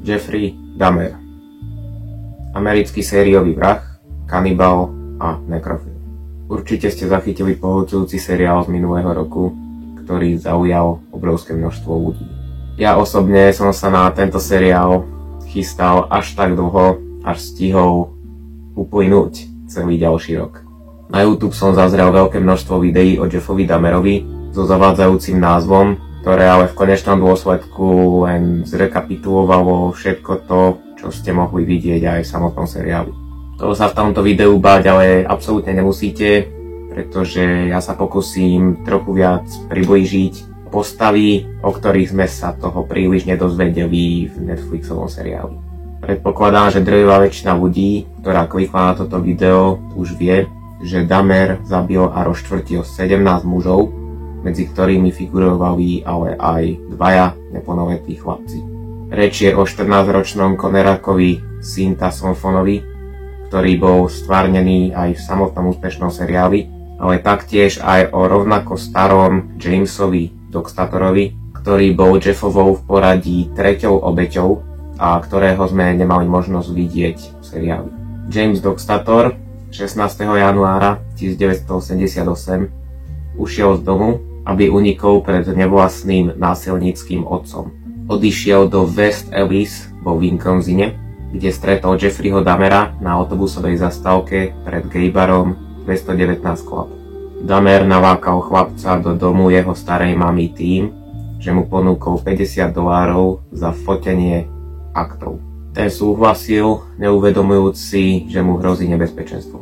Jeffrey Dahmer. Americký sériový vrah, kanibal a nekrofil. Určite ste zachytili pohľcujúci seriál z minulého roku, ktorý zaujal obrovské množstvo ľudí. Ja osobne som sa na tento seriál chystal až tak dlho, až stihol uplynúť celý ďalší rok. Na YouTube som zazrel veľké množstvo videí o Jeffovi Dahmerovi so zavádzajúcim názvom, ktoré ale v konečnom dôsledku len zrekapitulovalo všetko to, čo ste mohli vidieť aj v samotnom seriáli. Toho sa v tomto videu báť ale absolútne nemusíte, pretože ja sa pokúsim trochu viac priblížiť postavy, o ktorých sme sa toho príliš nedozvedeli v Netflixovom seriáli. Predpokladám, že drvivá väčšina ľudí, ktorá klikla na toto video, už vie, že Dahmer zabil a rozštvrtil 17 mužov, medzi ktorými figurovali ale aj dvaja neplnoletí chlapci. Reč je o 14-ročnom Conerakovi Sinta Somfonovi, ktorý bol stvárnený aj v samotnom úspešnom seriáli, ale taktiež aj o rovnako starom Jamesovi Doxtatorovi, ktorý bol Jeffovou v poradí treťou obeťou a ktorého sme nemali možnosť vidieť v seriáli. James Doxtator 16. januára 1988 ušiel z domu, aby unikol pred nevlastným násilníckym otcom. Odišiel do West Ellis vo Wisconsine, kde stretol Jeffreyho Dahmera na autobusovej zastávke pred gaybarom 219 Club. Dahmer navákal chlapca do domu jeho starej mamy tým, že mu ponúkol $50 za fotenie aktov. Ten súhlasil, neuvedomujúc si, že mu hrozí nebezpečenstvo.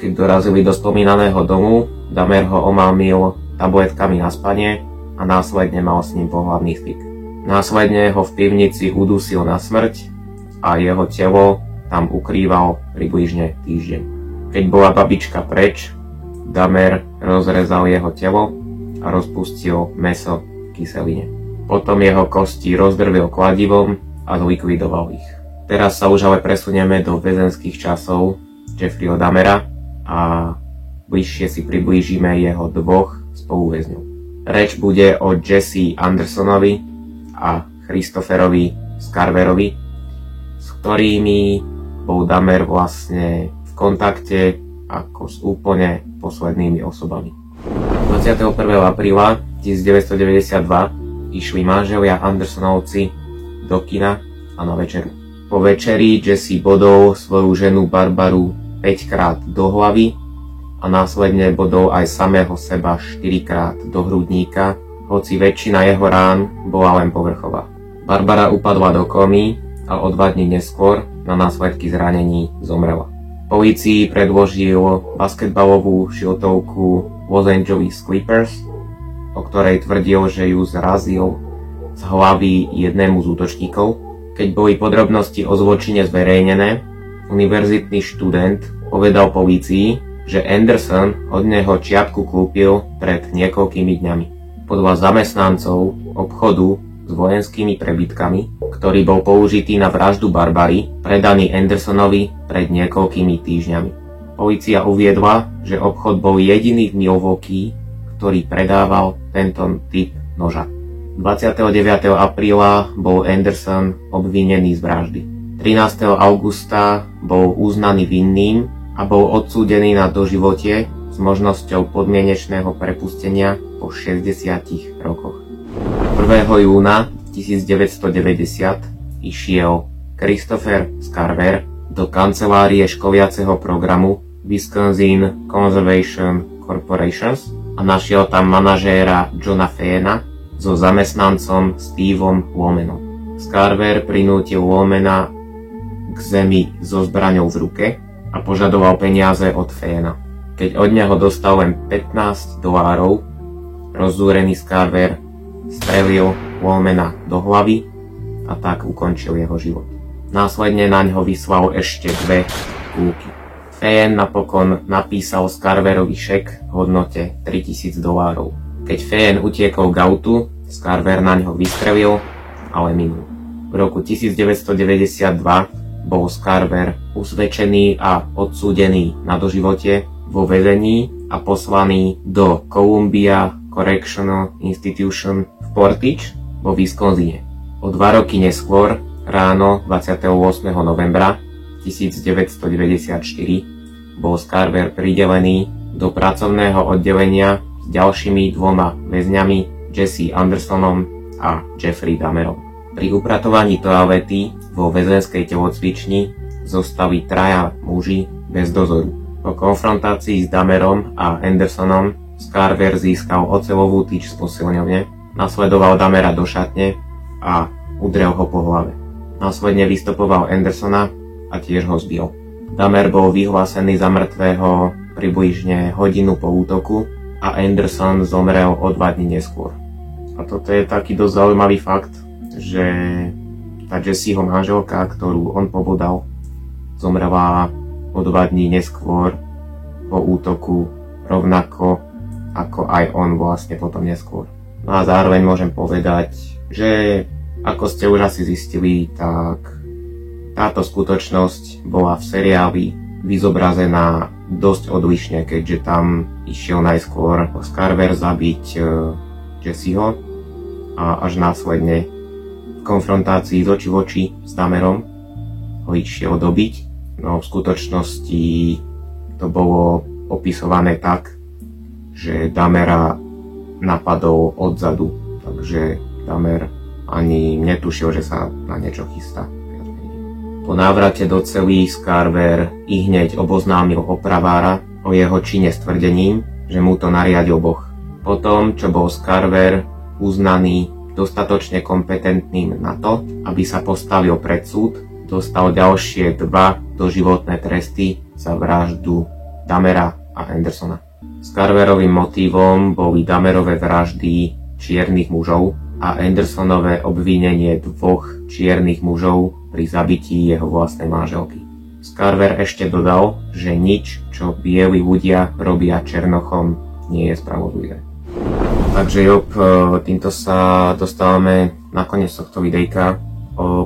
Keď dorazili do spomínaného domu, Dahmer ho omamil tabletkami na spanie a následne mal s ním pohlavný styk. Následne ho v pivnici udusil na smrť a jeho telo tam ukrýval približne týždeň. Keď bola babička preč, Dahmer rozrezal jeho telo a rozpustil mäso v kyseline. Potom jeho kosti rozdrvil kladivom a zlikvidoval ich. Teraz sa už ale presunieme do väzenských časov Jeffreyho Dahmera a bližšie si priblížime jeho dvoch spoluväzňov. Reč bude o Jesse Andersonovi a Christopherovi Scarverovi, s ktorými bol Dahmer vlastne v kontakte ako s úplne poslednými osobami. 21. apríla 1992 išli manželia Andersonovci do kina a na večeru. Po večeri Jesse bodol svoju ženu Barbaru 5-krát do hlavy a následne bodol aj samého seba 4-krát do hrudníka, hoci väčšina jeho rán bola len povrchová. Barbara upadla do komy a o 2 dní neskôr na následky zranení zomrela. Polícii predložil basketbalovú šiltovku Los Angeles Clippers, o ktorej tvrdil, že ju zrazil z hlavy jednému z útočníkov. Keď boli podrobnosti o zločine zverejnené, univerzitný študent povedal polícii, že Anderson od neho čiapku kúpil pred niekoľkými dňami. Podľa zamestnancov obchodu s vojenskými prebytkami, ktorý bol použitý na vraždu Barbary, predaný Andersonovi pred niekoľkými týždňami. Polícia uviedla, že obchod bol jediný v Milwaukee, ktorý predával tento typ noža. 29. apríla bol Anderson obvinený z vraždy. 13. augusta bol uznaný vinným a bol odsúdený na doživotie s možnosťou podmienečného prepustenia po 60 rokoch. 1. júna 1990 išiel Christopher Scarver do kancelárie školiaceho programu Wisconsin Conservation Corporations a našiel tam manažéra Johna Fayena so zamestnancom Steveom Womanom. Scarver prinútil Womana k zemi so zbraňou v ruke a požadoval peniaze od Fayena. Keď od neho dostal len $15, rozzúrený Scarver strelil Womana do hlavy a tak ukončil jeho život. Následne na ňo vyslal ešte 2 kúky. Fayen napokon napísal Scarverovi šek v hodnote $3000. Keď Fayen utiekol k autu, Scarver na ňo vystrelil, ale minul. V roku 1992 bol Scarver usvedčený a odsúdený na doživote vo väzení a poslaný do Columbia Correctional Institution v Portage vo Wisconsine. O 2 roky neskôr ráno 28. novembra 1994 bol Scarver pridelený do pracovného oddelenia s ďalšími dvoma väzňami Jesse Andersonom a Jeffrey Dahmerom. Pri upratovaní toalety vo väzenskej telocvični zostali traja muži bez dozoru. Po konfrontácii s Dahmerom a Andersonom Scarver získal oceľovú tyč z posilňovne, nasledoval Dahmera do šatne a udrel ho po hlave. Následne vystopoval Andersona a tiež ho zbil. Dahmer bol vyhlásený za mŕtvého približne hodinu po útoku a Anderson zomrel o 2 dní neskôr. A toto je taký dosť zaujímavý fakt, že tá Jessieho manželka, ktorú on pobodal, zomrela o 2 dní neskôr po útoku, rovnako ako aj on vlastne potom neskôr. No a zároveň môžem povedať, že ako ste už asi zistili, tak táto skutočnosť bola v seriáli vyzobrazená dosť odlišne, keďže tam išiel najskôr Scarver zabiť Jesseho a až následne v konfrontácii z oči v oči s Dahmerom ho išiel dobiť. No v skutočnosti to bolo opisované tak, že Dahmera napadol odzadu, takže Dahmer ani netušil, že sa na niečo chystá. Po návrate do cely Scarver ihneď oboznámil opravára o jeho čine s tvrdením, že mu to nariadil Boh. Potom, čo bol Scarver uznaný dostatočne kompetentným na to, aby sa postavil pred súd, dostal ďalšie 2 doživotné tresty za vraždu Dahmera a Andersona. Scarverovým motívom boli Dahmerové vraždy čiernych mužov a Andersonové obvinenie 2 čiernych mužov pri zabití jeho vlastnej manželky. Scarver ešte dodal, že nič, čo bieli ľudia robia černochom, nie je spravodlivé. Takže Job, týmto sa dostávame na koniec tohto videjka.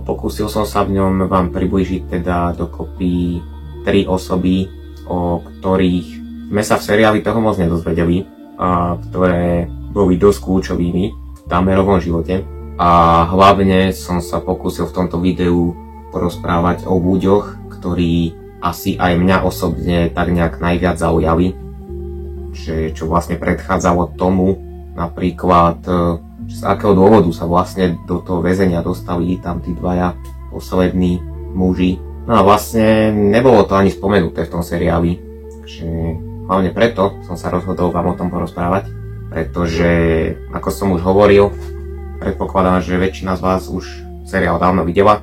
Pokúsil som sa v ňom vám priblížiť teda dokopy 3 osoby, o ktorých sme sa v seriáli toho moc nedozvedeli a ktoré boli dosť kľúčovými v Dahmerovom živote. A hlavne som sa pokúsil v tomto videu porozprávať o ľuďoch, ktorí asi aj mňa osobne tak nejak najviac zaujali, čo vlastne predchádzalo tomu, napríklad z akého dôvodu sa vlastne do toho väzenia dostali tam tí 2 poslední muži. No a vlastne nebolo to ani spomenuté v tom seriáli, takže hlavne preto som sa rozhodol vám o tom porozprávať, pretože ako som už hovoril, predpokladám, že väčšina z vás už seriál dávno videla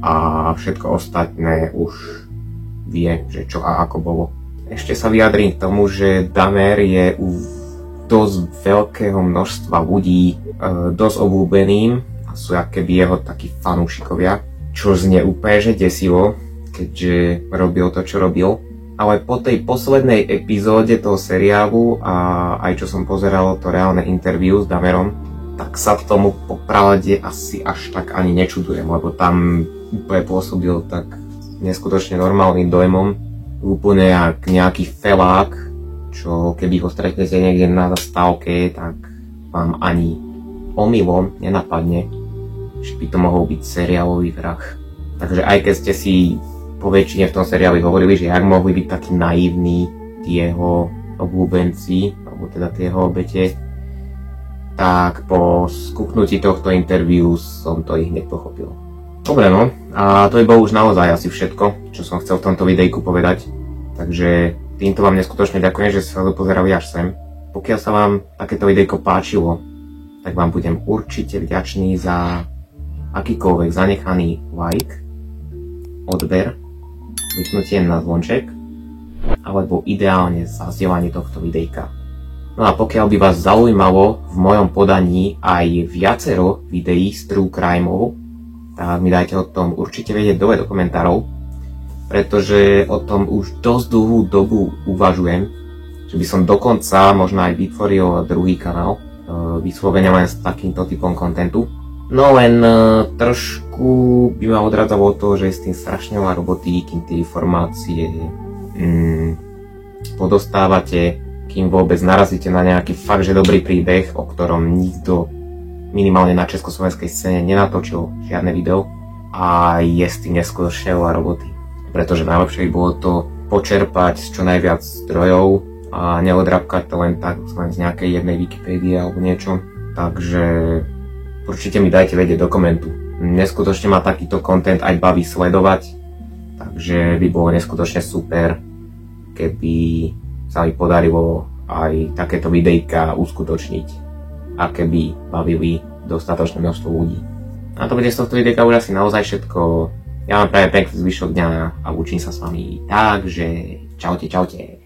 a všetko ostatné už vie, že čo a ako bolo. Ešte sa vyjadrím k tomu, že Dahmer je u dosť veľkého množstva ľudí dosť obľúbeným a sú akéby jeho takí fanúšikovia, čo znie úplne že desivo, keďže robil to, čo robil. Ale po tej poslednej epizóde toho seriálu a aj čo som pozeral to reálne interview s Dahmerom, tak sa tomu popravde asi až tak ani nečudujem, lebo tam úplne pôsobil tak neskutočne normálnym dojmom, úplne jak nejaký felák, čo keby ho stretnete niekde na zastávke, tak vám ani omylom nenapadne, že by to mohol byť seriálový vrah. Takže aj keď ste si po väčšine v tom seriáli hovorili, že jak mohli byť takí naivní tí jeho obľúbenci, alebo teda tie jeho obete, tak po skúknutí tohto interviu som to ich nepochopil. Dobre no, a to by bolo už naozaj asi všetko, čo som chcel v tomto videjku povedať. Takže týmto vám neskutočne ďakujem, že ste sa dopozerali až sem. Pokiaľ sa vám takéto videjko páčilo, tak vám budem určite vďačný za akýkoľvek zanechaný like, odber, kliknutie na zvonček, alebo ideálne zazdieľanie tohto videjka. No a pokiaľ by vás zaujímalo v mojom podaní aj viacero videí z True Crimeov, tak mi dajte o tom určite vedieť dole do komentárov, pretože o tom už dosť dlhú dobu uvažujem, že by som dokonca možno aj vytvoril druhý kanál, vyslovene len s takýmto typom kontentu. No len trošku by ma odradzalo to, že je s tým strašne veľa roboty, kým tie informácie podostávate, kým vôbec narazíte na nejaký fakt, že dobrý príbeh, o ktorom nikto minimálne na československej scéne nenatočil žiadne video. a je s tým neskutočne veľa roboty. Pretože najlepšie by bolo to počerpať z čo najviac zdrojov a neodrabkať to len tak len z nejakej jednej Wikipédie alebo niečo. Takže určite mi dajte vedieť do komentu. Neskutočne ma takýto content aj baví sledovať, takže by bolo neskutočne super, keby sa mi podarilo aj takéto videjka uskutočniť a keby bavili dostatočné množstvo ľudí. A to bude z tohto videjka už asi naozaj všetko. Ja vám prajem pekný zvyšok dňa a učím sa s vami, takže čaute.